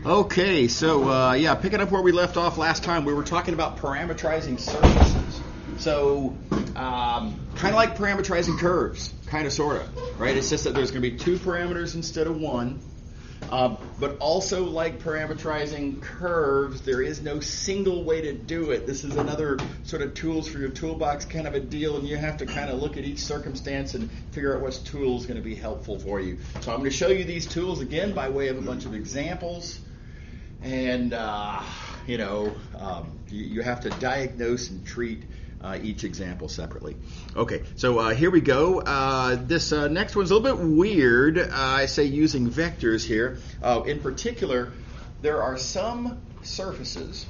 Okay, so yeah, picking up where we left off last time, we were talking about parametrizing surfaces. So kind of like parametrizing curves, kind of, sort of, right? It's just that there's going to be two parameters instead of one. But also like parametrizing curves, there is no single way to do it. This is another sort of tools for your toolbox kind of a deal, and you have to kind of look at each circumstance and figure out which tool is going to be helpful for you. So I'm going to show you these tools again by way of a bunch of examples. And, you have to diagnose and treat each example separately. Okay, so here we go. This next one's a little bit weird. I say using vectors here. In particular, there are some surfaces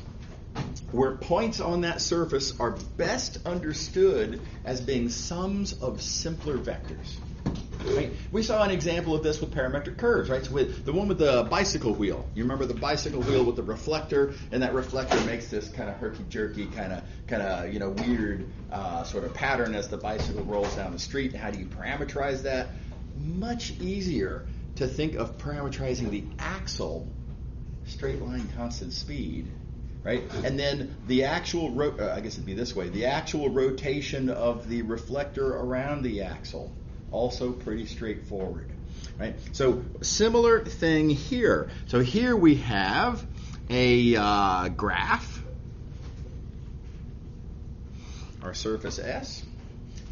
where points on that surface are best understood as being sums of simpler vectors. Right? We saw an example of this with parametric curves, right? So with the one with the bicycle wheel. You remember the bicycle wheel with the reflector, and that reflector makes this kind of herky-jerky, kind of weird sort of pattern as the bicycle rolls down the street. And how do you parameterize that? Much easier to think of parameterizing the axle, straight line, constant speed, right? And then the actual, I guess it'd be this way, the actual rotation of the reflector around the axle. Also pretty straightforward, right? So similar thing here. So here we have a graph, our surface S.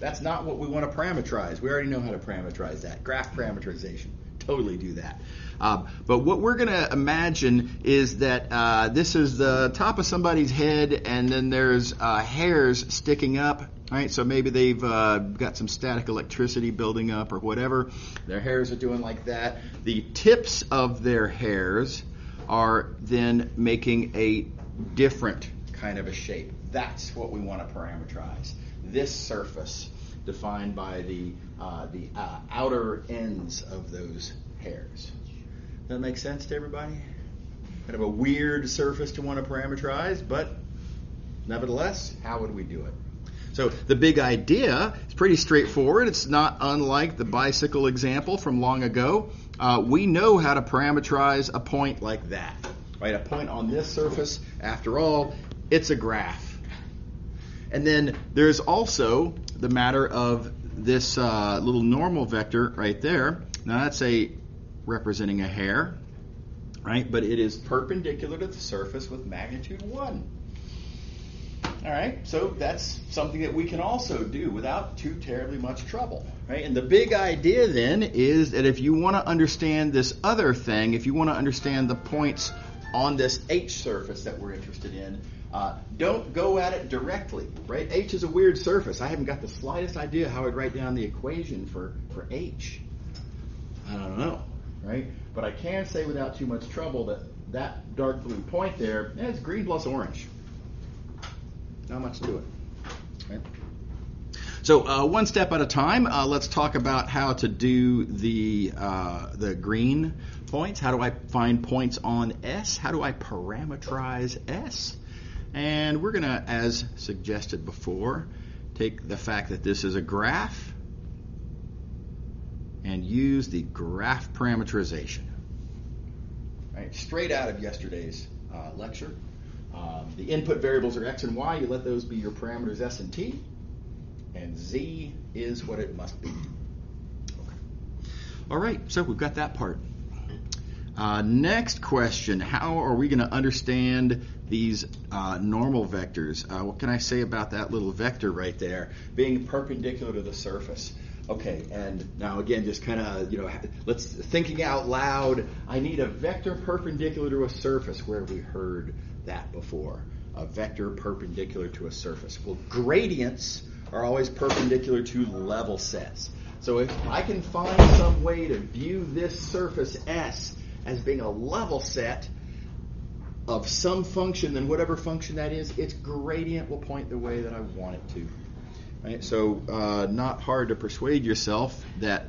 That's not what we want to parameterize. We already know how to parameterize that. Graph parameterization. Totally do that. But what we're going to imagine is that this is the top of somebody's head, and then there's hairs sticking up. Right, so maybe they've got some static electricity building up or whatever. Their hairs are doing like that. The tips of their hairs are then making a different kind of a shape. That's what we want to parameterize. This surface defined by the outer ends of those hairs. Does that make sense to everybody? Kind of a weird surface to want to parameterize, but nevertheless, how would we do it? So the big idea is pretty straightforward. It's not unlike the bicycle example from long ago. We know how to parameterize a point like that, right? A point on this surface, after all, it's a graph. And then there's also the matter of this little normal vector right there. Now that's representing a hair, right? But it is perpendicular to the surface with magnitude 1. All right, so that's something that we can also do without too terribly much trouble, right? And the big idea then is that if you want to understand this other thing, if you want to understand the points on this H surface that we're interested in, don't go at it directly, right? H is a weird surface. I haven't got the slightest idea how I'd write down the equation for H. I don't know, right? But I can say without too much trouble that dark blue point there, it's green plus orange. Not much to it. Right? So one step at a time, let's talk about how to do the green points. How do I find points on S? How do I parameterize S? And we're going to, as suggested before, take the fact that this is a graph and use the graph parameterization. Right? Straight out of yesterday's lecture. The input variables are x and y. You let those be your parameters s and t. And z is what it must be. Okay. All right, so we've got that part. Next question, how are we going to understand these normal vectors? What can I say about that little vector right there being perpendicular to the surface? Okay, and now again, just kind of, let's thinking out loud. I need a vector perpendicular to a surface. Where have we heard that before? A vector perpendicular to a surface. Well, gradients are always perpendicular to level sets. So if I can find some way to view this surface S as being a level set of some function, then whatever function that is, its gradient will point the way that I want it to. Right? So not hard to persuade yourself that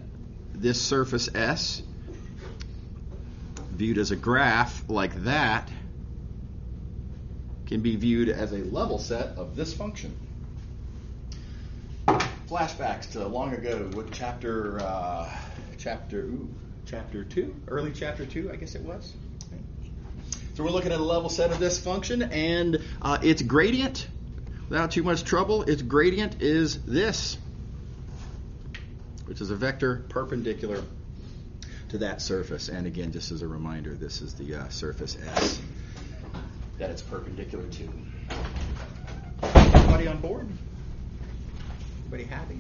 this surface S, viewed as a graph like that, can be viewed as a level set of this function. Flashbacks to long ago with chapter 2, early chapter 2, I guess it was. So we're looking at a level set of this function, and its gradient, without too much trouble, its gradient is this, which is a vector perpendicular to that surface. And again, just as a reminder, this is the surface S that it's perpendicular to. Everybody on board? Everybody happy?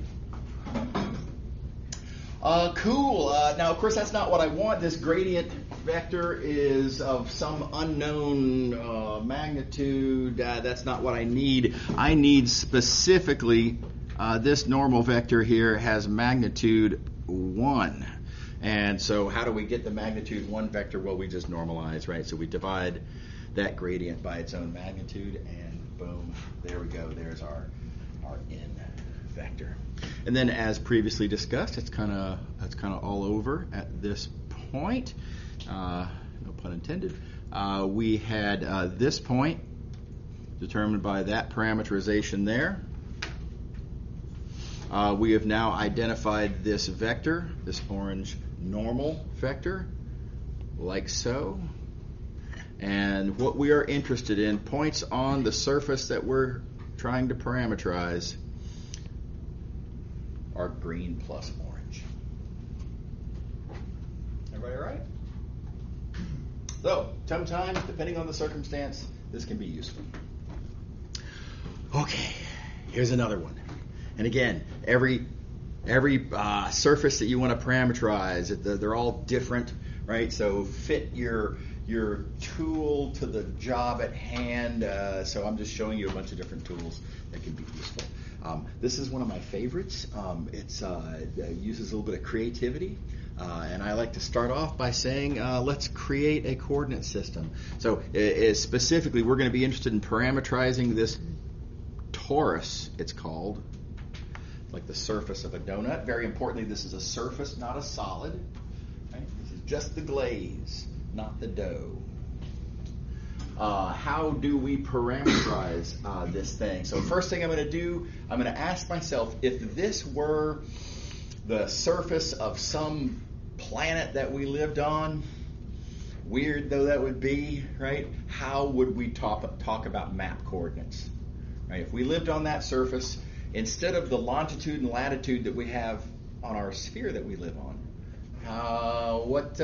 Cool. Now, of course, that's not what I want. This gradient vector is of some unknown magnitude. That's not what I need. I need specifically this normal vector here has magnitude 1. And so how do we get the magnitude 1 vector? Well, we just normalize, right? So we divide that gradient by its own magnitude, and boom, there we go. There's our n vector. And then, as previously discussed, that's kind of all over at this point. No pun intended. We had this point determined by that parameterization there. We have now identified this vector, this orange normal vector, like so. And what we are interested in, points on the surface that we're trying to parameterize, are green plus orange. Everybody all right? So, sometimes, depending on the circumstance, this can be useful. Okay, here's another one. And again, every surface that you want to parameterize, they're all different, right? So fit your tool to the job at hand. So I'm just showing you a bunch of different tools that can be useful. This is one of my favorites. It uses a little bit of creativity. And I like to start off by saying, let's create a coordinate system. So specifically, we're going to be interested in parameterizing this torus, it's called, like the surface of a donut. Very importantly, this is a surface, not a solid. Right? This is just the glaze, not the dough. How do we parameterize this thing? So first thing I'm going to do, I'm going to ask myself, if this were the surface of some planet that we lived on, weird though that would be, right? How would we talk about map coordinates? Right? If we lived on that surface, instead of the longitude and latitude that we have on our sphere that we live on, what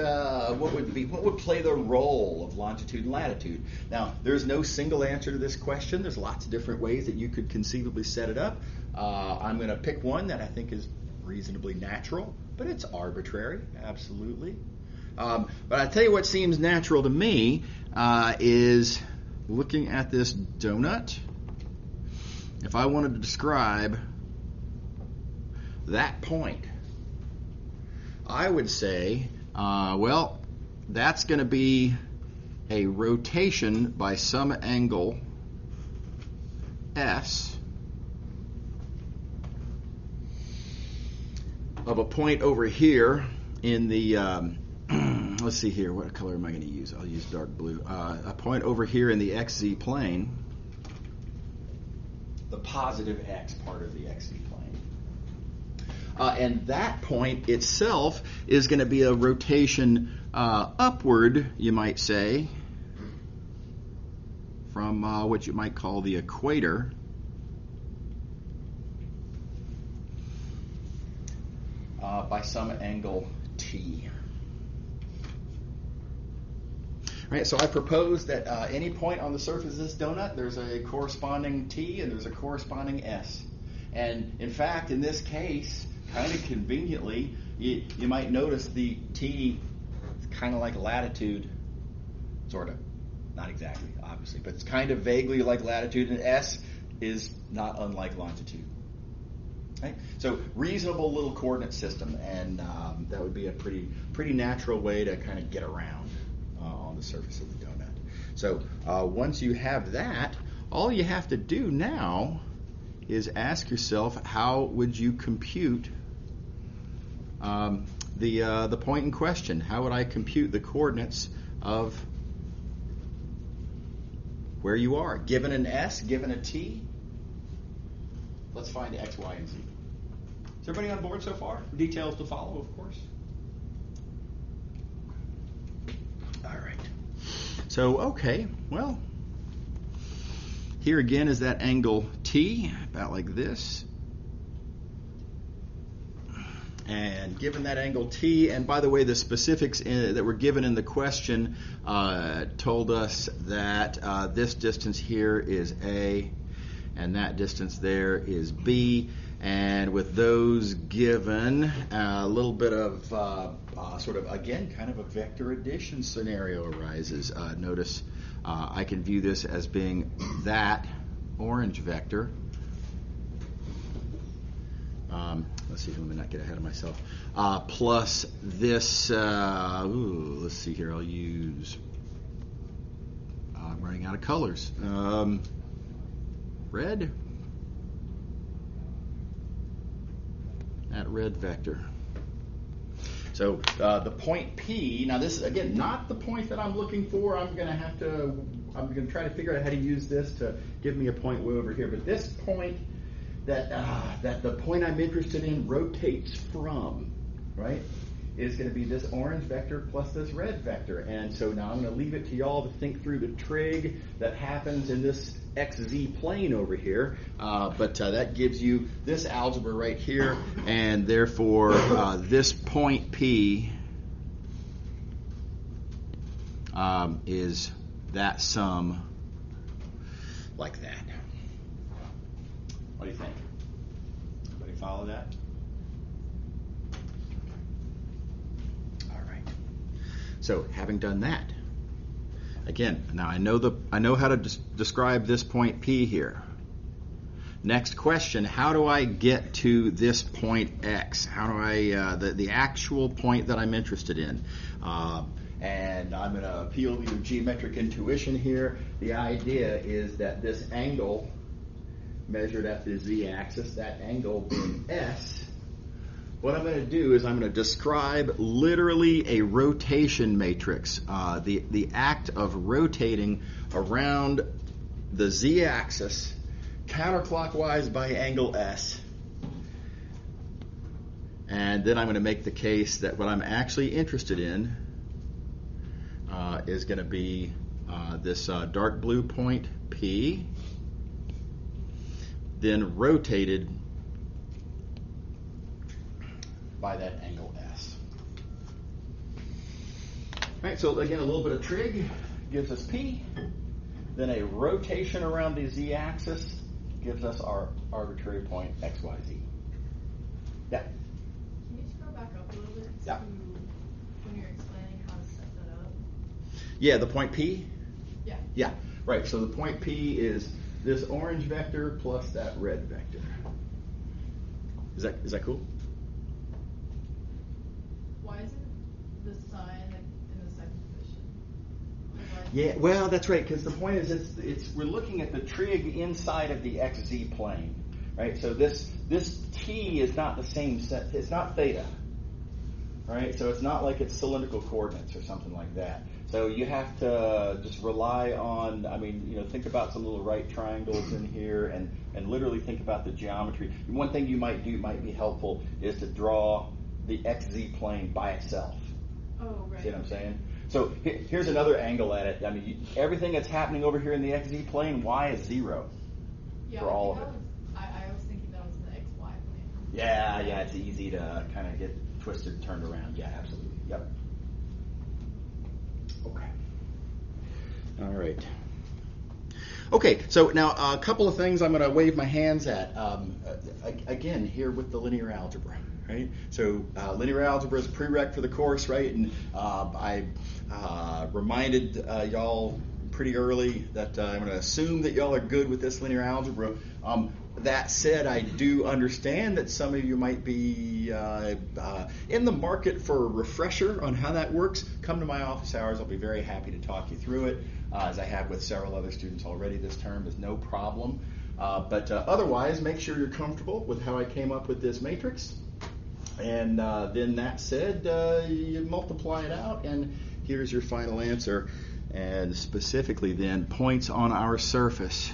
would play the role of longitude and latitude? Now, there's no single answer to this question. There's lots of different ways that you could conceivably set it up. I'm going to pick one that I think is reasonably natural, but it's arbitrary, absolutely. But I tell you what seems natural to me is looking at this donut. If I wanted to describe that point, I would say, well, that's going to be a rotation by some angle S of a point over here in the, let's see here, what color am I going to use? I'll use dark blue. A point over here in the XZ plane, the positive X part of the XZ plane. And that point itself is going to be a rotation upward, you might say, from what you might call the equator by some angle T. Right, so I propose that any point on the surface of this donut, there's a corresponding T and there's a corresponding S. And in fact, in this case, kind of conveniently, you might notice the T is kind of like latitude, sort of. Not exactly, obviously, but it's kind of vaguely like latitude, and S is not unlike longitude. Right? So reasonable little coordinate system, and that would be a pretty natural way to kind of get around on the surface of the donut. So once you have that, all you have to do now is ask yourself, how would you compute the point in question? How would I compute the coordinates of where you are? Given an S, given a T, let's find X, Y, and Z. Is everybody on board so far? Details to follow, of course. All right. So, okay, well, here again is that angle T, about like this. And given that angle T, and by the way, the specifics that were given in the question told us that this distance here is A, and that distance there is B. And with those given, a little bit of sort of, again, kind of a vector addition scenario arises. Notice I can view this as being that orange vector. Let's see, let me not get ahead of myself. Plus this, let's see here, I'll use, I'm running out of colors. Red. That red vector. So the point P, now this is, again, not the point that I'm looking for. I'm going to try to figure out how to use this to give me a point way over here. But this point that the point I'm interested in rotates from, right, is going to be this orange vector plus this red vector. And so now I'm going to leave it to y'all to think through the trig that happens in this XZ plane over here, but that gives you this algebra right here, and therefore this point P is that sum like that. What do you think? Everybody follow that? All right. So having done that, again, now I know how to describe this point P here. Next question, how do I get to this point X? How do I, the actual point that I'm interested in? And I'm going to appeal to your geometric intuition here. The idea is that this angle measured at the z-axis, that angle being S, what I'm going to do is I'm going to describe literally a rotation matrix, the act of rotating around the z-axis counterclockwise by angle S. And then I'm going to make the case that what I'm actually interested in is going to be this dark blue point P, then rotated by that angle S. All right, so again, a little bit of trig gives us P. Then a rotation around the z-axis gives us our arbitrary point XYZ. Yeah? Can you scroll back up a little bit Yeah. to when you're explaining how to set that up? Yeah, the point P? Yeah. Yeah, right. So the point P is this orange vector plus that red vector. Is that cool? Why is it the sign in the second position? Yeah, well, that's right, because the point is it's we're looking at the trig inside of the XZ plane, right? So this T is not the same set, it's not theta, right? So it's not like it's cylindrical coordinates or something like that. So you have to just rely on, think about some little right triangles in here and literally think about the geometry. One thing you might do might be helpful is to draw the XZ plane by itself. Oh, right. See what I'm saying? So here's another angle at it. Everything that's happening over here in the XZ plane, y is 0 for all of it. I was thinking that was the XY plane. Yeah, it's easy to kind of get twisted and turned around. Yeah, absolutely. Yep. Okay. All right. Okay, so now a couple of things I'm going to wave my hands at. Again, here with the linear algebra, right? So linear algebra is a prereq for the course, right? And I reminded y'all pretty early that I'm going to assume that y'all are good with this linear algebra. That said, I do understand that some of you might be in the market for a refresher on how that works. Come to my office hours. I'll be very happy to talk you through it, as I have with several other students already this term. There's no problem. But otherwise, make sure you're comfortable with how I came up with this matrix. And then that said, you multiply it out, and here's your final answer. And specifically then, points on our surface.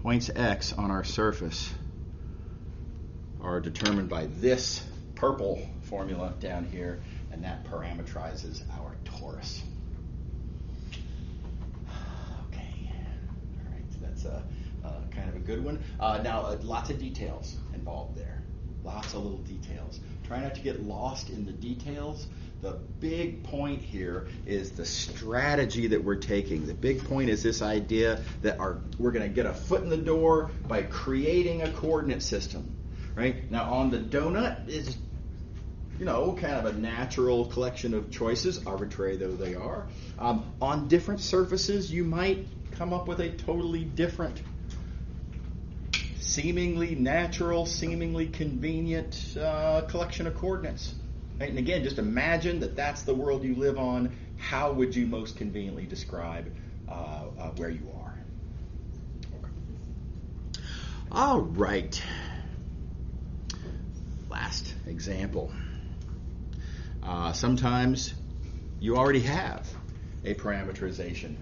Points X on our surface are determined by this purple formula down here, and that parameterizes our torus. good one. Now, lots of details involved there. Lots of little details. Try not to get lost in the details. The big point here is the strategy that we're taking. The big point is this idea that we're going to get a foot in the door by creating a coordinate system. Right? Now, on the donut is, kind of a natural collection of choices, arbitrary though they are. On different surfaces, you might come up with a totally different, seemingly natural, seemingly convenient collection of coordinates. Right? And again, just imagine that that's the world you live on. How would you most conveniently describe where you are? Okay. All right. Last example. Sometimes you already have a parameterization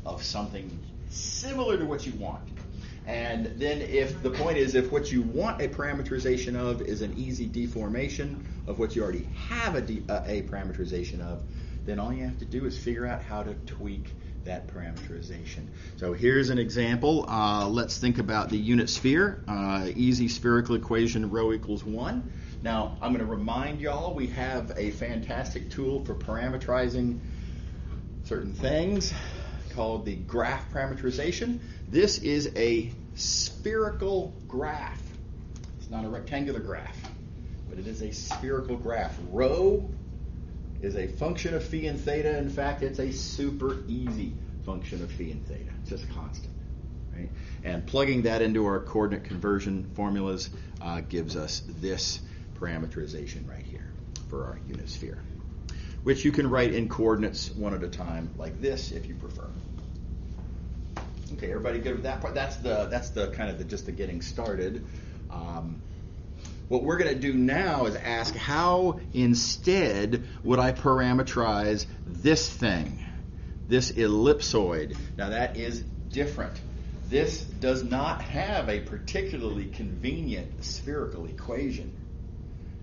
of something similar to what you want. And then if what you want a parameterization of is an easy deformation of what you already have a parameterization of, then all you have to do is figure out how to tweak that parameterization. So here's an example. Let's think about the unit sphere. Easy spherical equation, rho equals 1. Now, I'm going to remind y'all we have a fantastic tool for parameterizing certain things called the graph parameterization. This is a spherical graph. It's not a rectangular graph, but it is a spherical graph. Rho is a function of phi and theta. In fact, it's a super easy function of phi and theta. It's just constant. Right? And plugging that into our coordinate conversion formulas gives us this parameterization right here for our unit sphere, which you can write in coordinates one at a time like this if you prefer. Okay, everybody good with that part? That's the kind of just the getting started. What we're going to do now is ask how instead would I parameterize this thing, this ellipsoid. Now that is different. This does not have a particularly convenient spherical equation.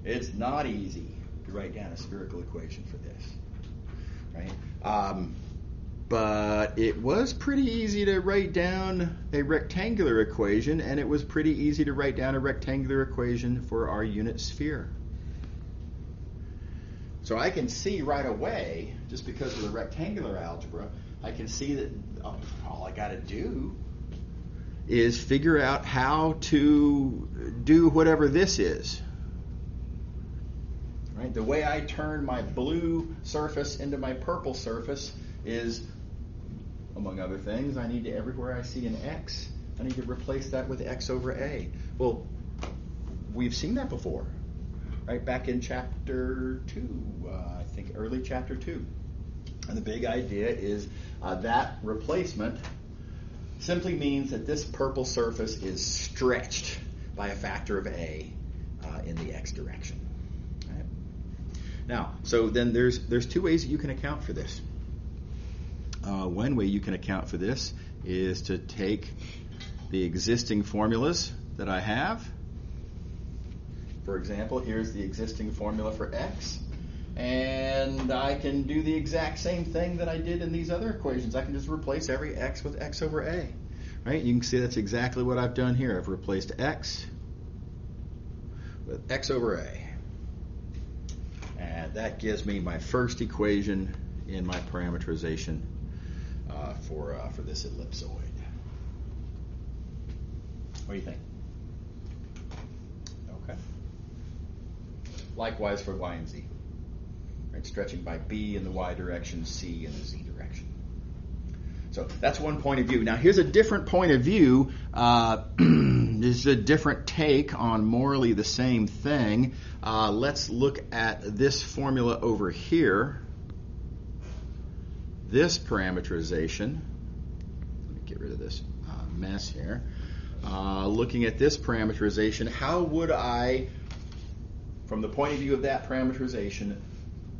It's not easy to write down a spherical equation for this, right? But it was pretty easy to write down a rectangular equation, and it was pretty easy to write down a rectangular equation for our unit sphere. So I can see right away, just because of the rectangular algebra, I can see that all I got to do is figure out how to do whatever this is. Right? The way I turn my blue surface into my purple surface is, among other things, I need to, everywhere I see an x, I need to replace that with x over a. Well, we've seen that before, right? Back in chapter 2, I think early chapter 2. And the big idea is that replacement simply means that this purple surface is stretched by a factor of a in the x direction. Right? Now, so then there's two ways that you can account for this. One way you can account for this is to take the existing formulas that I have. For example, here's the existing formula for x. And I can do the exact same thing that I did in these other equations. I can just replace every x with x over a. Right? You can see that's exactly what I've done here. I've replaced x with x over a. And that gives me my first equation in my parameterization for this ellipsoid. What do you think? Okay. Likewise for y and z. Right, stretching by b in the y direction, c in the z direction. So that's one point of view. Now here's a different point of view. This is a different take on morally the same thing. Let's look at this formula over here. This parameterization. Let me get rid of this mess here. Looking at this parameterization, how would I, from the point of view of that parameterization,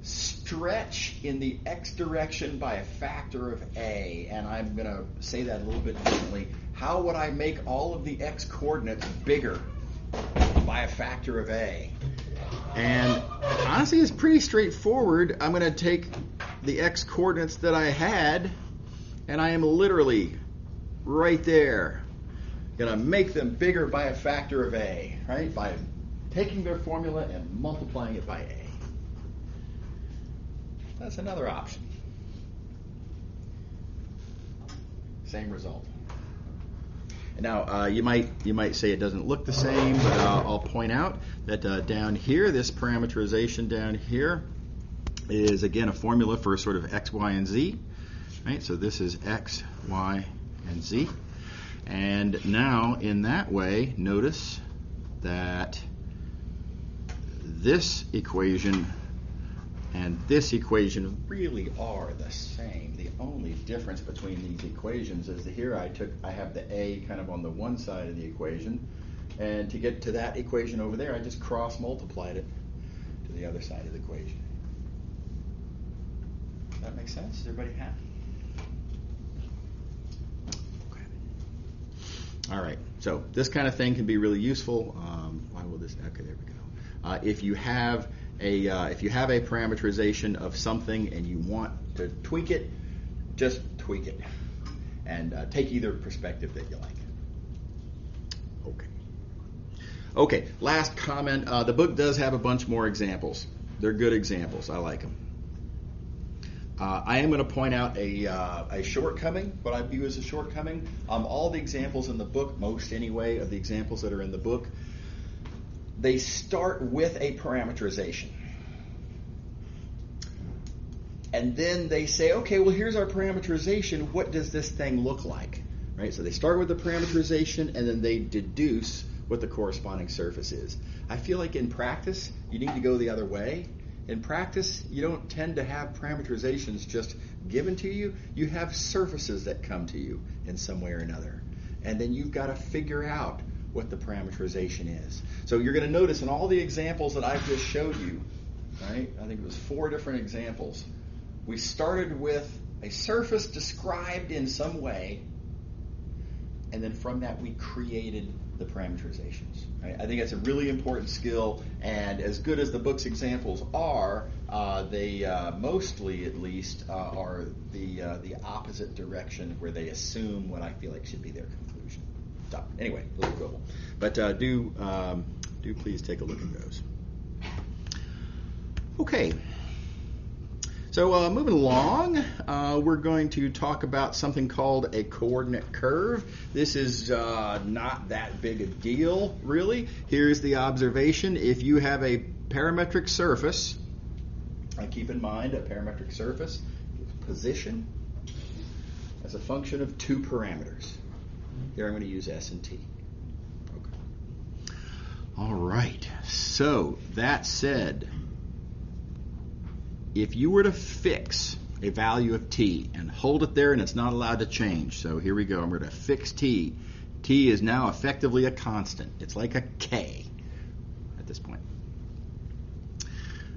stretch in the x direction by a factor of a? And I'm going to say that a little bit differently. How would I make all of the x coordinates bigger by a factor of a? And honestly, it's pretty straightforward. I'm going to take the x coordinates that I had, and I am literally right there. going to make them bigger by a factor of a, right? By taking their formula and multiplying it by a. That's another option. Same result. Now, you might say it doesn't look the same, but I'll point out that down here, this parameterization down here is, again, a formula for sort of x, y, and z. Right? So this is x, y, and z. And now, in that way, notice that this equation and this equation really are the same. The only difference between these equations is that here I have the a kind of on the one side of the equation, and to get to that equation over there, I just cross-multiplied it to the other side of the equation. Does that make sense? Is everybody happy? Okay. All right. So this kind of thing can be really useful. Why will this? Okay, there we go. If you have a parameterization of something and you want to tweak it, just tweak it, and take either perspective that you like. Okay. Last comment. The book does have a bunch more examples. They're good examples. I like them. I am going to point out a shortcoming, what I view as a shortcoming. All the examples in the book, most anyway, of the examples that are in the book, they start with a parameterization. And then they say, okay, well, here's our parameterization. What does this thing look like? Right? So they start with the parameterization, and then they deduce what the corresponding surface is. I feel like in practice, you need to go the other way. In practice, you don't tend to have parameterizations just given to you. You have surfaces that come to you in some way or another. And then you've got to figure out what the parameterization is. So you're going to notice in all the examples that I've just showed you, right? I think it was 4 different examples. We started with a surface described in some way, and then from that we created the parameterizations. Right? I think that's a really important skill, and as good as the book's examples are, they mostly, at least, are the opposite direction, where they assume what I feel like should be their conclusion. So, anyway, a little quibble, but do please take a look at those. Okay. So moving along, we're going to talk about something called a coordinate curve. This is not that big a deal, really. Here's the observation. If you have a parametric surface, keep in mind a parametric surface is position as a function of 2 parameters. Here I'm going to use S and T. Okay. All right. So that said, if you were to fix a value of t and hold it there and it's not allowed to change, so here we go, I'm going to fix t. T is now effectively a constant. It's like a k at this point.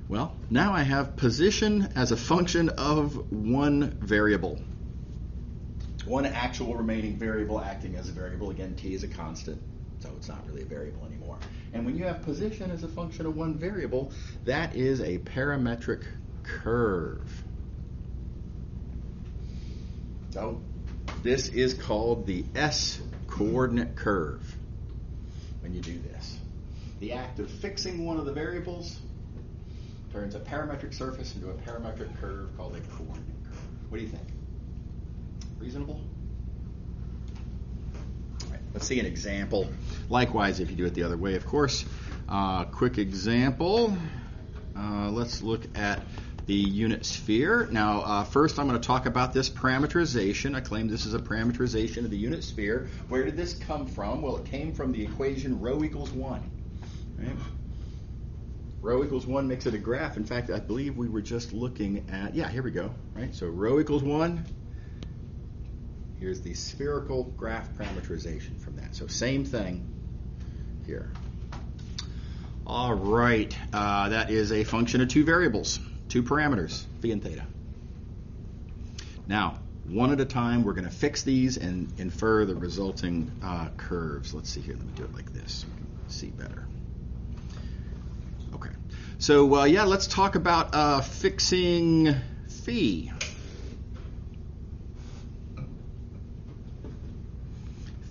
Well, now I have position as a function of 1 variable. 1 actual remaining variable acting as a variable. Again, t is a constant, so it's not really a variable anymore. And when you have position as a function of 1 variable, that is a parametric curve. So this is called the S coordinate curve when you do this. The act of fixing one of the variables turns a parametric surface into a parametric curve called a coordinate curve. What do you think? Reasonable? All right, let's see an example. Likewise, if you do it the other way, of course. Quick example. Let's look at the unit sphere. Now, first I'm going to talk about this parameterization. I claim this is a parameterization of the unit sphere. Where did this come from? Well, it came from the equation rho equals 1. Right? Rho equals 1 makes it a graph. In fact, I believe we were just looking at, yeah, here we go. Right? So rho equals 1. Here's the spherical graph parameterization from that. So same thing here. All right, that is a function of 2 variables, 2 parameters, phi and theta. Now, one at a time, we're going to fix these and infer the resulting curves. Let's see here. Let me do it like this so we can see better. Okay. So, yeah, let's talk about fixing phi.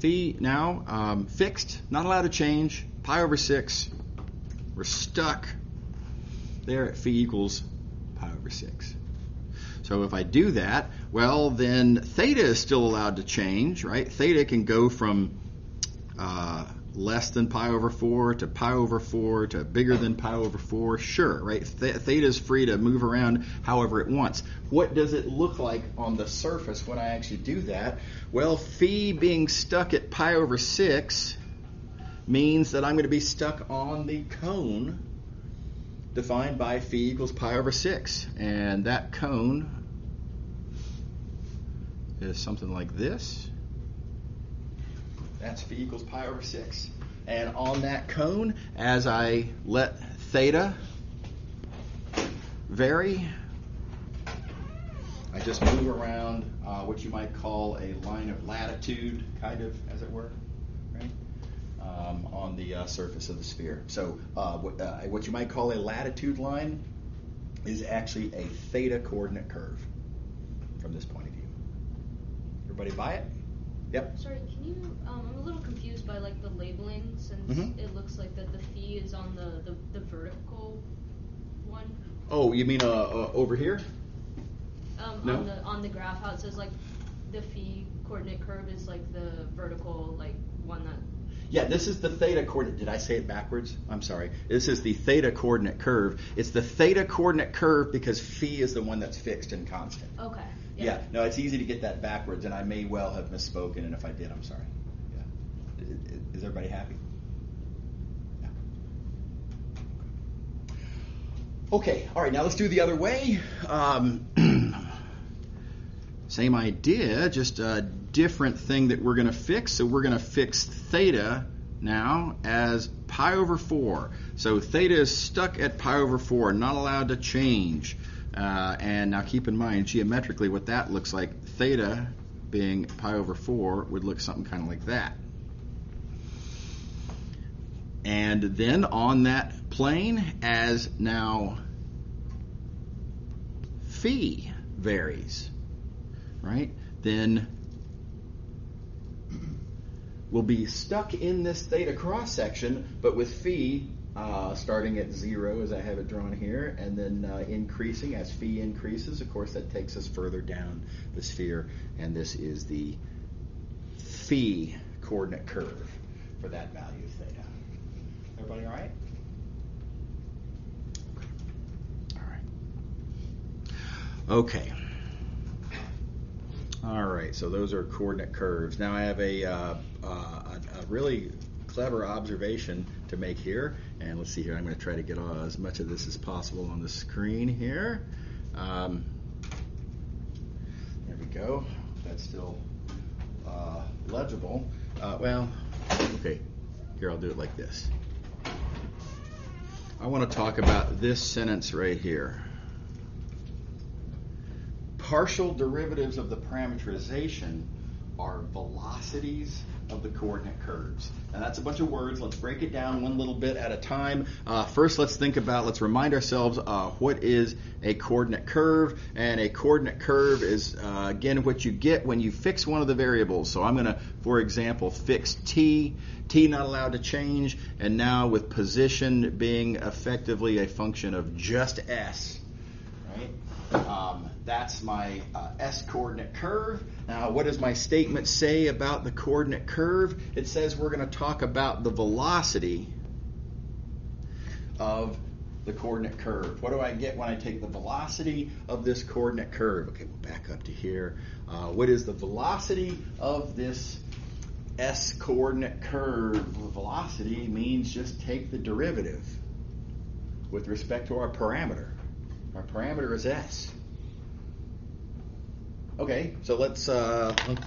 phi now fixed, not allowed to change, pi over 6. We're stuck there at phi equals pi over 6. So if I do that, well, then theta is still allowed to change, right? Theta can go from less than pi over 4 to pi over 4 to bigger than pi over 4. Sure, right? Theta is free to move around however it wants. What does it look like on the surface when I actually do that? Well, phi being stuck at pi over 6 means that I'm going to be stuck on the cone defined by phi equals pi over 6. And that cone is something like this. That's phi equals pi over 6. And on that cone, as I let theta vary, I just move around what you might call a line of latitude, kind of, as it were, right? On the surface of the sphere. So what you might call a latitude line is actually a theta coordinate curve from this point of view. Everybody buy it? Yep. Sorry, can you, I'm a little confused by like the labeling since it looks like that the phi is on the vertical one. Oh, you mean over here? No? On the graph, how it says like the phi coordinate curve is like the vertical like one that. Yeah, this is the theta coordinate. Did I say it backwards? I'm sorry. This is the theta coordinate curve. It's the theta coordinate curve because phi is the one that's fixed and constant. Okay. Yeah, no, it's easy to get that backwards, and I may well have misspoken, and if I did, I'm sorry. Yeah. Is everybody happy? Yeah. Okay, all right, now let's do the other way. Same idea, just a different thing that we're going to fix. So we're going to fix theta now as pi over 4. So theta is stuck at pi over 4, not allowed to change. And now keep in mind, geometrically, what that looks like, theta being pi over 4 would look something kind of like that. And then on that plane, as now phi varies, right, then we'll be stuck in this theta cross-section, but with phi starting at 0 as I have it drawn here, and then increasing as phi increases. Of course, that takes us further down the sphere, and this is the phi coordinate curve for that value of theta. Everybody all right? All right. Okay. All right, so those are coordinate curves. Now I have a really clever observation to make here, and let's see here. I'm going to try to get as much of this as possible on the screen here. There we go. That's still legible. Well, okay. Here, I'll do it like this. I want to talk about this sentence right here. Partial derivatives of the parameterization are velocities of the coordinate curves. Now that's a bunch of words. Let's break it down one little bit at a time. First, let's remind ourselves what is a coordinate curve. And a coordinate curve is, again, what you get when you fix one of the variables. So I'm going to, for example, fix t not allowed to change, and now with position being effectively a function of just s, right? That's my S coordinate curve. Now, what does my statement say about the coordinate curve? It says we're going to talk about the velocity of the coordinate curve. What do I get when I take the velocity of this coordinate curve? Okay, we'll back up to here. What is the velocity of this S coordinate curve? Velocity means just take the derivative with respect to our parameter. Our parameter is S. Okay, so let's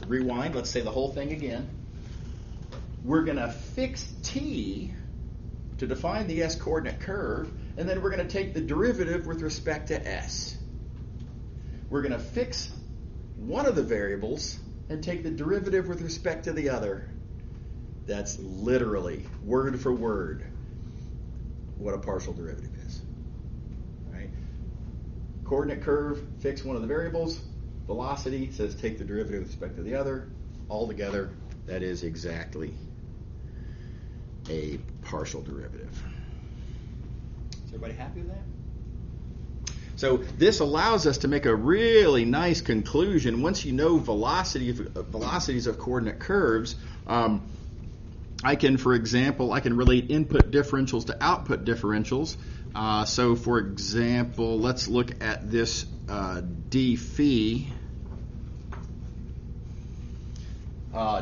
rewind. Let's say the whole thing again. We're going to fix t to define the S coordinate curve, and then we're going to take the derivative with respect to S. We're going to fix one of the variables and take the derivative with respect to the other. That's literally, word for word, what a partial derivative is. Right? Coordinate curve, fix one of the variables. Velocity says take the derivative with respect to the other. All together, That is exactly a partial derivative. Is everybody happy with that? So this allows us to make a really nice conclusion. Once you know velocities of coordinate curves, I can, for example, relate input differentials to output differentials. So, for example, let's look at this d phi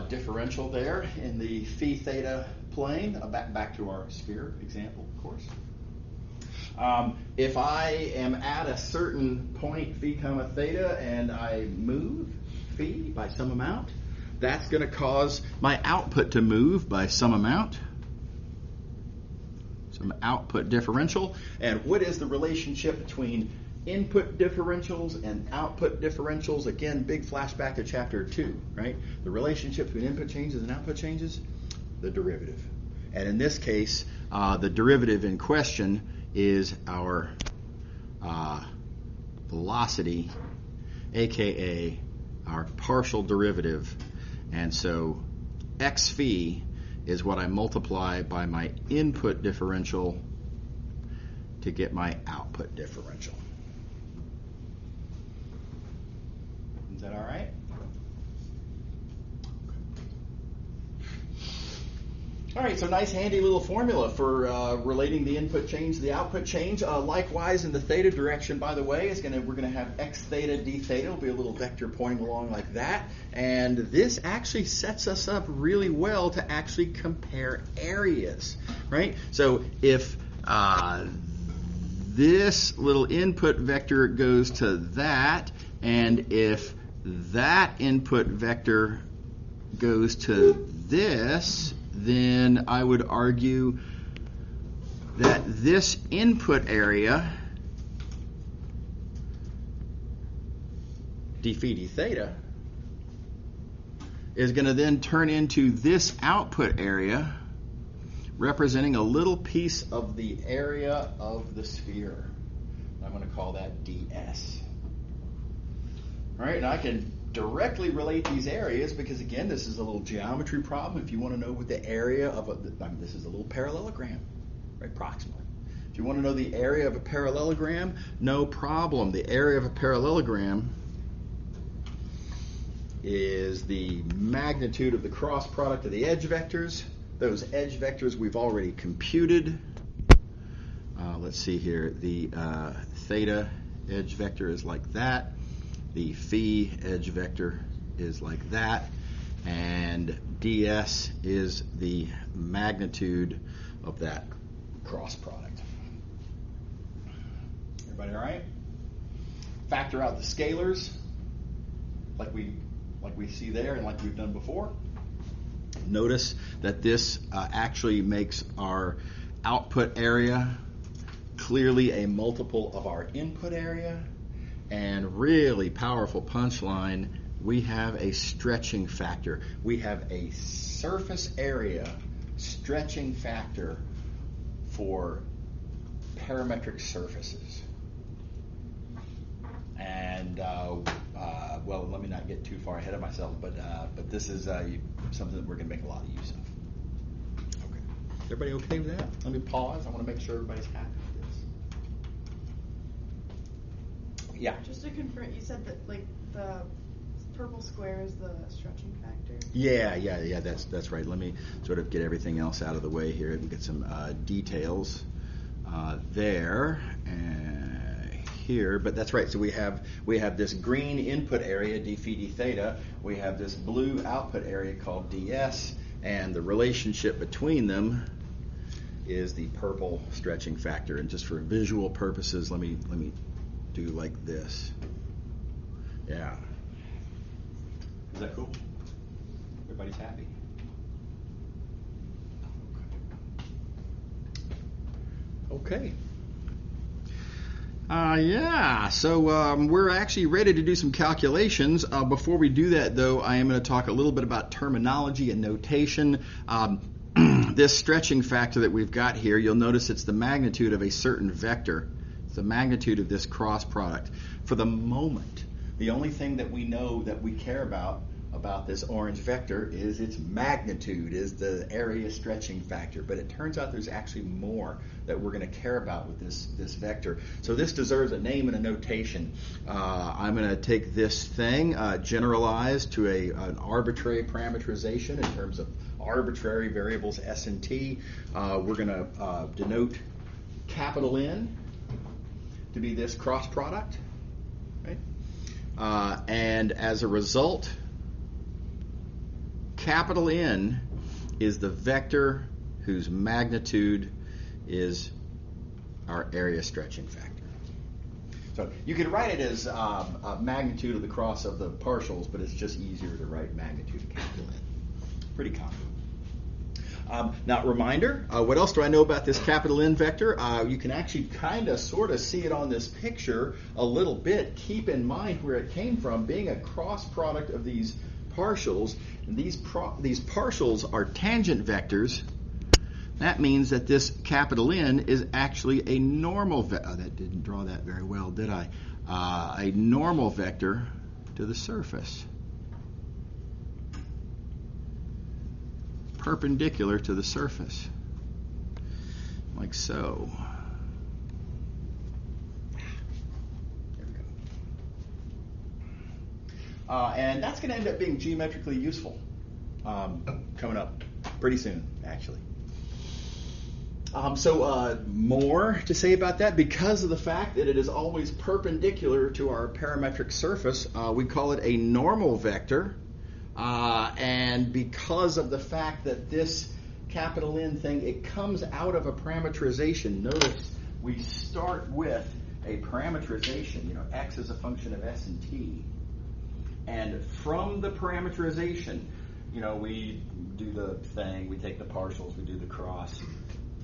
differential there in the phi theta plane. Back to our sphere example, of course. If I am at a certain point, phi comma theta, and I move phi by some amount, that's going to cause my output to move by some amount, some output differential. And what is the relationship between input differentials and output differentials? Again, big flashback to chapter 2, right? The relationship between input changes and output changes, the derivative. And in this case, the derivative in question is our velocity, aka our partial derivative. And so x phi is what I multiply by my input differential to get my output differential. Is that all right? All right, so nice handy little formula for relating the input change to the output change. Likewise, in the theta direction, by the way, we're going to have x theta d theta. It'll be a little vector pointing along like that. And this actually sets us up really well to actually compare areas, right? So if this little input vector goes to that, and if that input vector goes to this, then I would argue that this input area, d phi d theta, is going to then turn into this output area, representing a little piece of the area of the sphere. I'm going to call that ds. All right, and I can directly relate these areas because, again, this is a little geometry problem. If you want to know what the area of this is a little parallelogram, right, approximately. If you want to know the area of a parallelogram, no problem. The area of a parallelogram is the magnitude of the cross product of the edge vectors. Those edge vectors we've already computed. Let's see here. The theta edge vector is like that. The phi edge vector is like that, and ds is the magnitude of that cross product. Everybody all right? Factor out the scalars like we see there and like we've done before. Notice that this actually makes our output area clearly a multiple of our input area. And really powerful punchline, we have a stretching factor. We have a surface area stretching factor for parametric surfaces. And, well, let me not get too far ahead of myself, but this is something that we're going to make a lot of use of. Okay. Everybody okay with that? Let me pause. I want to make sure everybody's happy. Yeah. Just to confirm, you said that like the purple square is the stretching factor? Yeah, that's right. Let me sort of get everything else out of the way here and get some details there and here. But that's right. So we have this green input area, d phi d theta. We have this blue output area called ds, and the relationship between them is the purple stretching factor. And just for visual purposes, let me do like this. Yeah. Is that cool? Everybody's happy? Okay. Yeah, so we're actually ready to do some calculations. Before we do that, though, I am going to talk a little bit about terminology and notation. This stretching factor that we've got here, you'll notice it's the magnitude of a certain vector. The magnitude of this cross product. For the moment, the only thing that we know that we care about about this orange vector is its magnitude, is the area stretching factor. But it turns out there's actually more that we're going to care about with this vector. So this deserves a name and a notation. I'm going to take this thing, generalized to an arbitrary parameterization in terms of arbitrary variables S and T. We're going to denote capital N to be this cross product. Right? And as a result, capital N is the vector whose magnitude is our area stretching factor. So you could write it as magnitude of the cross of the partials, but it's just easier to write magnitude of capital N. Pretty common. Now, reminder, what else do I know about this capital N vector? You can actually kind of sort of see it on this picture a little bit. Keep in mind where it came from, being a cross product of these partials. And these partials are tangent vectors. That means that this capital N is actually a normal vector. Oh, that didn't draw that very well, did I? A normal vector to the surface, perpendicular to the surface, like so. There we go. And that's going to end up being geometrically useful coming up pretty soon, actually. More to say about that. Because of the fact that it is always perpendicular to our parametric surface, we call it a normal vector. And because of the fact that this capital N thing, it comes out of a parameterization. Notice we start with a parameterization. X is a function of S and T. And from the parameterization, we do the thing, we take the partials, we do the cross.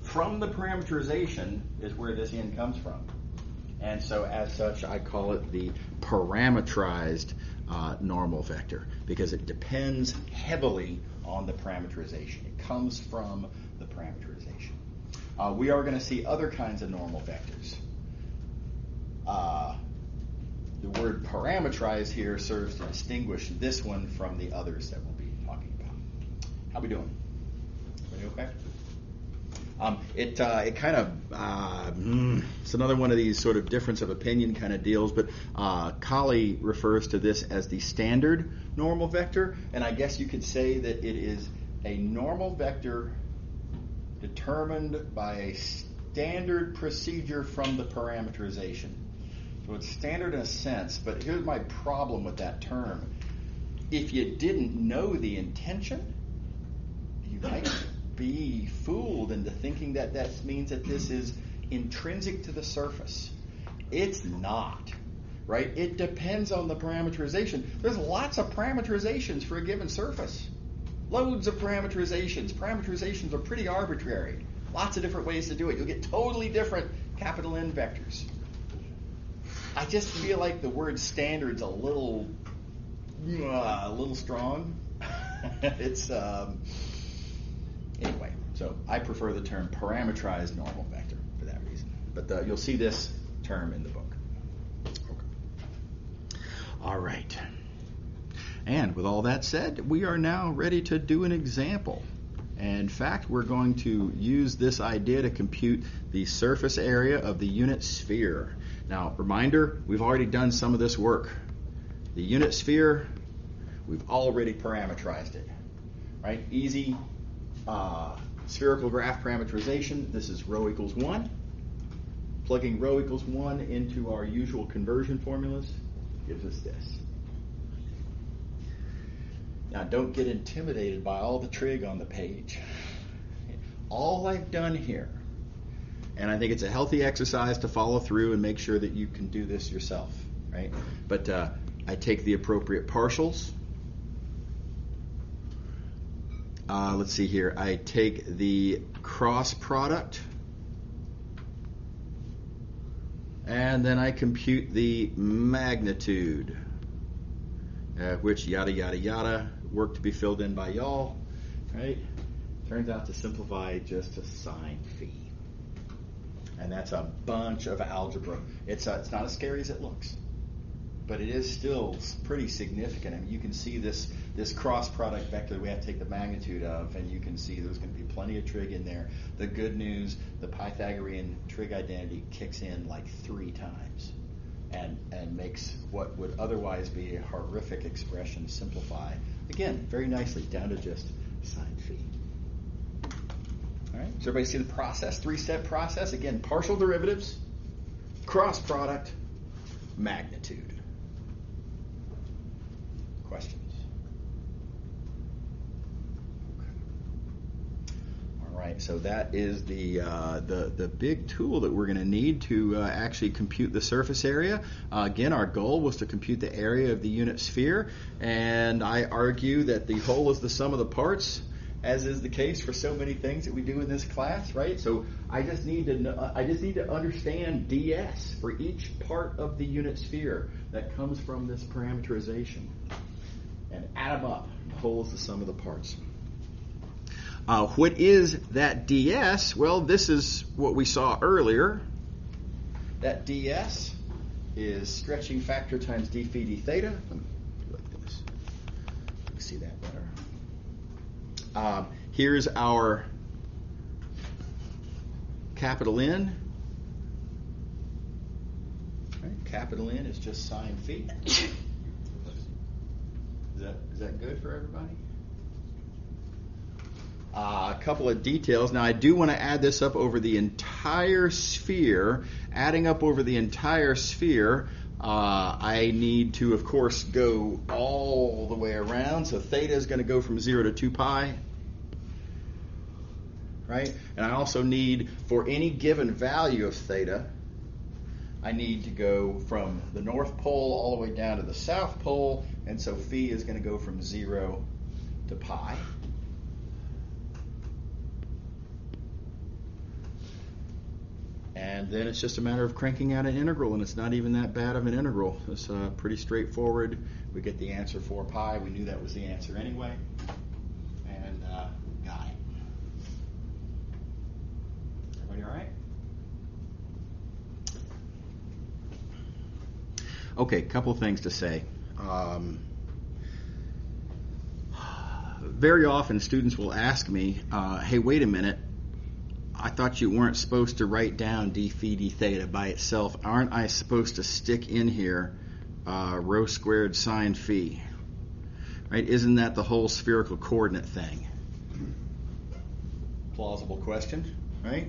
From the parameterization is where this N comes from. And so as such, I call it the parametrized normal vector, because it depends heavily on the parameterization. It comes from the parameterization. We are going to see other kinds of normal vectors. The word parameterized here serves to distinguish this one from the others that we'll be talking about. How we doing? Everybody okay? It kind of, it's another one of these sort of difference of opinion kind of deals, but Colley refers to this as the standard normal vector, and I guess you could say that it is a normal vector determined by a standard procedure from the parameterization. So it's standard in a sense, but here's my problem with that term. If you didn't know the intention, you might be fooled into thinking that means that this is intrinsic to the surface. It's not, right? It depends on the parameterization. There's lots of parameterizations for a given surface. Loads of parameterizations. Parameterizations are pretty arbitrary. Lots of different ways to do it. You'll get totally different capital N vectors. I just feel like the word standard's a little strong. It's anyway, so I prefer the term parameterized normal vector for that reason. But you'll see this term in the book. Okay. All right. And with all that said, we are now ready to do an example. And in fact, we're going to use this idea to compute the surface area of the unit sphere. Now, reminder, we've already done some of this work. The unit sphere, we've already parameterized it, right? Easy spherical graph parameterization. This is rho equals 1. Plugging rho equals 1 into our usual conversion formulas gives us this. Now, don't get intimidated by all the trig on the page. All I've done here, and I think it's a healthy exercise to follow through and make sure that you can do this yourself, right? But I take the appropriate partials. Let's see here. I take the cross product, and then I compute the magnitude, which yada, yada, yada, work to be filled in by y'all, right? Turns out to simplify just to sine phi. And that's a bunch of algebra. It's not as scary as it looks, but it is still pretty significant. I mean, you can see this cross product vector that we have to take the magnitude of, and you can see there's going to be plenty of trig in there. The good news, the Pythagorean trig identity kicks in like 3 times and makes what would otherwise be a horrific expression simplify, again, very nicely down to just sine phi. All right, so everybody see the process, 3-step process? Again, partial derivatives, cross product, magnitude. Questions? All right, so that is the big tool that we're going to need to actually compute the surface area. Again, our goal was to compute the area of the unit sphere, and I argue that the whole is the sum of the parts, as is the case for so many things that we do in this class, right? So I just need to understand ds for each part of the unit sphere that comes from this parameterization, and add them up. The whole is the sum of the parts. What is that ds? Well, this is what we saw earlier. That ds is stretching factor times d phi d theta. Let me do like this. You can see that better. Here's our capital N. Right, capital N is just sine phi. Is that good for everybody? A couple of details. Now, I do want to add this up over the entire sphere. Adding up over the entire sphere, I need to, of course, go all the way around. So theta is going to go from 0 to 2 pi. Right? And I also need, for any given value of theta, I need to go from the North Pole all the way down to the South Pole. And so phi is going to go from 0 to pi. And then it's just a matter of cranking out an integral, and it's not even that bad of an integral. It's pretty straightforward. We get the answer 4 pi. We knew that was the answer anyway. And got it. Everybody all right? Okay, a couple of things to say. Very often students will ask me, hey, wait a minute. I thought you weren't supposed to write down d phi d theta by itself. Aren't I supposed to stick in here rho squared sine phi? Right? Isn't that the whole spherical coordinate thing? Plausible question, right?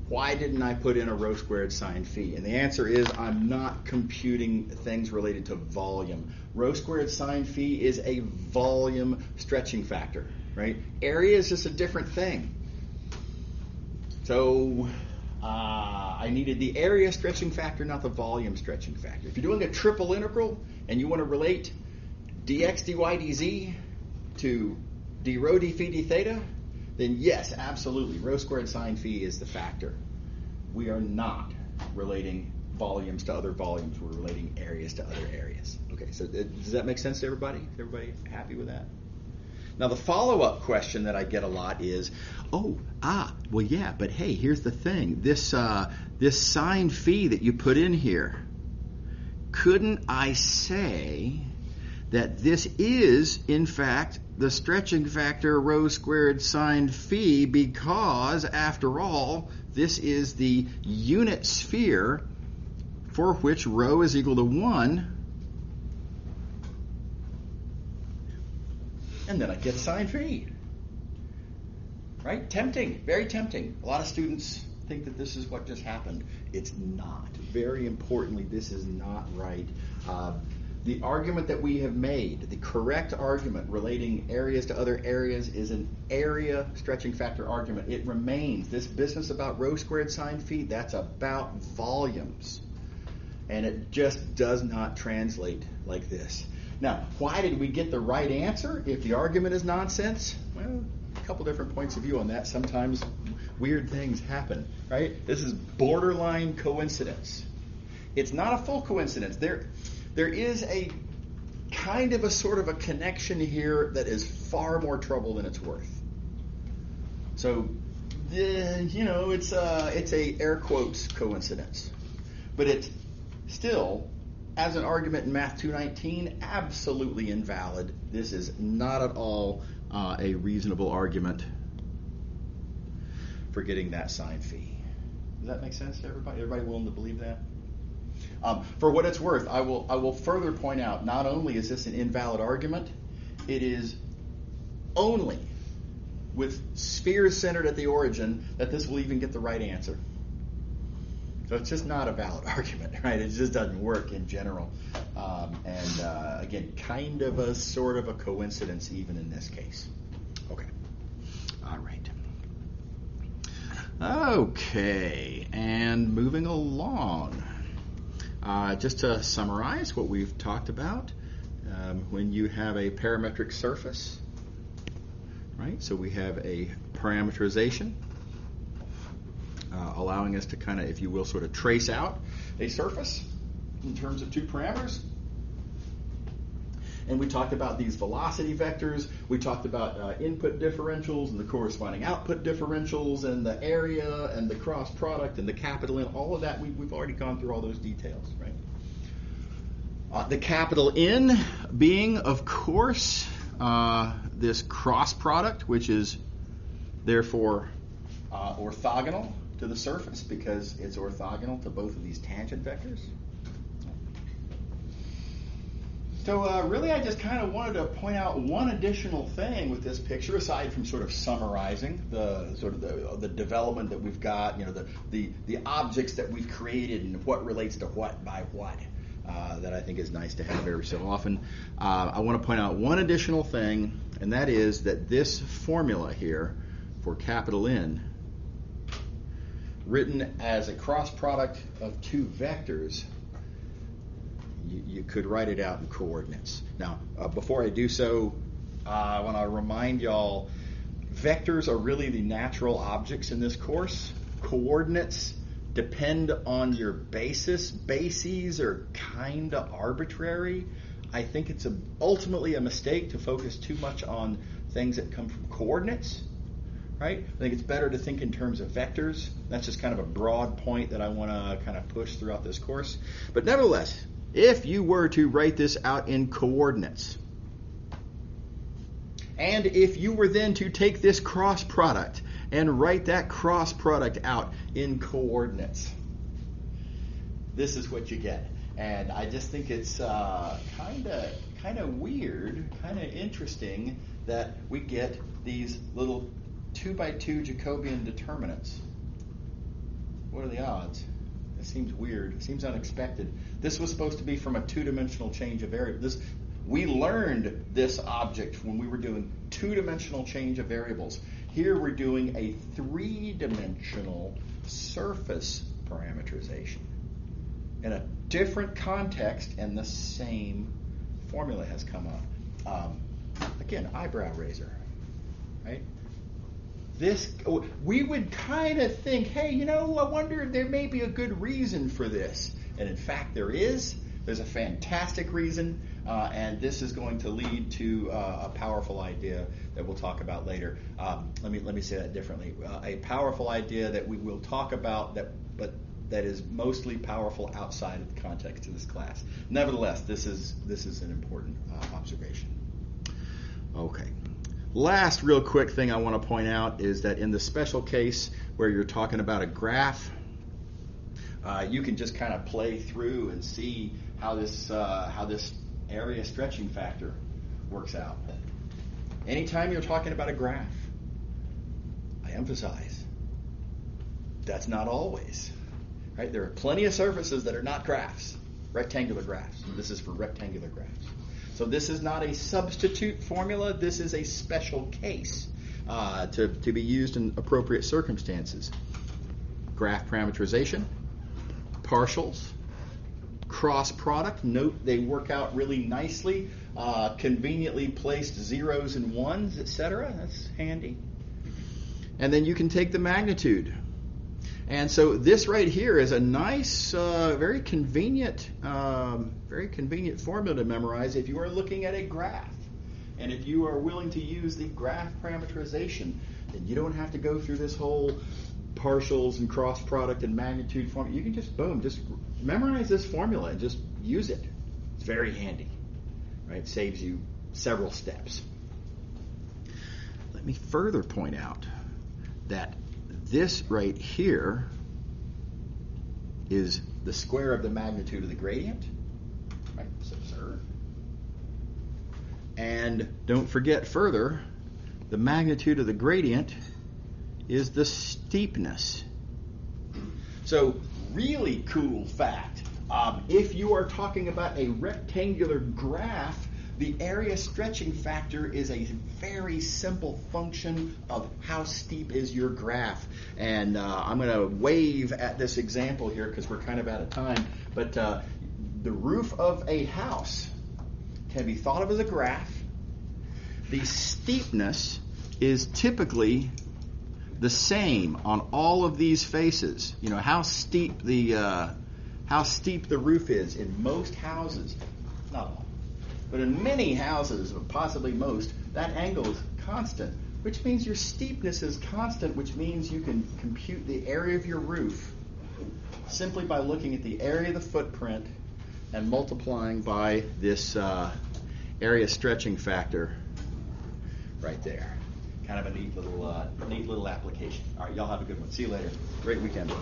Why didn't I put in a rho squared sine phi? And the answer is I'm not computing things related to volume. Rho squared sine phi is a volume stretching factor, right? Area is just a different thing. So I needed the area stretching factor, not the volume stretching factor. If you're doing a triple integral and you want to relate dx, dy, dz to d rho, d phi, d theta, then yes, absolutely, rho squared sine phi is the factor. We are not relating volumes to other volumes. We're relating areas to other areas. Okay, so does that make sense to everybody? Is everybody happy with that? Now, the follow-up question that I get a lot is, well, yeah, but hey, here's the thing. This sine phi that you put in here, couldn't I say that this is, in fact, the stretching factor rho squared sine phi because, after all, this is the unit sphere for which rho is equal to 1. And then I get sine phi. Right? Tempting. Very tempting. A lot of students think that this is what just happened. It's not. Very importantly, this is not right. The argument that we have made, the correct argument relating areas to other areas, is an area stretching factor argument. It remains. This business about rho squared sine phi, that's about volumes. And it just does not translate like this. Now, why did we get the right answer if the argument is nonsense? Well, a couple different points of view on that. Sometimes weird things happen, right? This is borderline coincidence. It's not a full coincidence. There is a kind of a sort of a connection here that is far more trouble than it's worth. So, it's a air quotes coincidence. But it's still as an argument in Math219, absolutely invalid. This is not at all a reasonable argument for getting that sign fee. Does that make sense to everybody? Everybody willing to believe that? For what it's worth, I will further point out, not only is this an invalid argument, it is only with spheres centered at the origin that this will even get the right answer. So it's just not a valid argument, right? It just doesn't work in general. Again, kind of a sort of a coincidence even in this case. Okay. All right. Okay, and moving along. Just to summarize what we've talked about, when you have a parametric surface, right? So we have a parameterization, allowing us to kind of, if you will, sort of trace out a surface in terms of two parameters. And we talked about these velocity vectors. We talked about input differentials and the corresponding output differentials and the area and the cross product and the capital N. All of that, we've already gone through all those details, right? The capital N being, of course, this cross product, which is therefore orthogonal to the surface because it's orthogonal to both of these tangent vectors. So really I just kind of wanted to point out one additional thing with this picture, aside from sort of summarizing the development that we've got, you know, the objects that we've created and what relates to what by what, that I think is nice to have every so often. I want to point out one additional thing, and that is that this formula here for capital N, written as a cross product of two vectors, you could write it out in coordinates. Now, before I do so, I want to remind y'all, vectors are really the natural objects in this course. Coordinates depend on your basis. Bases are kind of arbitrary. I think it's ultimately a mistake to focus too much on things that come from coordinates, right? I think it's better to think in terms of vectors. That's just kind of a broad point that I want to kind of push throughout this course. But nevertheless, if you were to write this out in coordinates, and if you were then to take this cross product and write that cross product out in coordinates, this is what you get. And I just think it's kind of weird, kind of interesting that we get these little 2x2 Jacobian determinants. What are the odds? It seems weird. It seems unexpected. This was supposed to be from a two-dimensional change of variables. We learned this object when we were doing two-dimensional change of variables. Here we're doing a three-dimensional surface parameterization in a different context, and the same formula has come up. Again, eyebrow raiser, right? We would kind of think, hey, you know, I wonder if there may be a good reason for this. And in fact, there is. There's a fantastic reason, and this is going to lead to a powerful idea that we'll talk about later. Let me say that differently. A powerful idea that we will talk about, but that is mostly powerful outside of the context of this class. Nevertheless, this is an important observation. Okay. Last real quick thing I want to point out is that in the special case where you're talking about a graph, you can just kind of play through and see how this area stretching factor works out. Anytime you're talking about a graph, I emphasize, that's not always. Right? There are plenty of surfaces that are not graphs, rectangular graphs. This is for rectangular graphs. So this is not a substitute formula. This is a special case to be used in appropriate circumstances. Graph parameterization, partials, cross product. Note they work out really nicely. Conveniently placed zeros and ones, etc. That's handy. And then you can take the magnitude. And so this right here is a nice, very convenient formula to memorize if you are looking at a graph. And if you are willing to use the graph parameterization, then you don't have to go through this whole partials and cross product and magnitude formula. You can just, boom, just memorize this formula and just use it. It's very handy, right? It saves you several steps. Let me further point out that this right here is the square of the magnitude of the gradient, right? So observe. And don't forget further, the magnitude of the gradient is the steepness. So really cool fact, if you are talking about a rectangular graph, the area stretching factor is a very simple function of how steep is your graph. And I'm going to wave at this example here because we're kind of out of time. But the roof of a house can be thought of as a graph. The steepness is typically the same on all of these faces. You know how steep the roof is in most houses, not all, but in many houses, or possibly most, that angle is constant, which means your steepness is constant, which means you can compute the area of your roof simply by looking at the area of the footprint and multiplying by this area stretching factor right there. Kind of a neat little application. All right, y'all have a good one. See you later. Great weekend.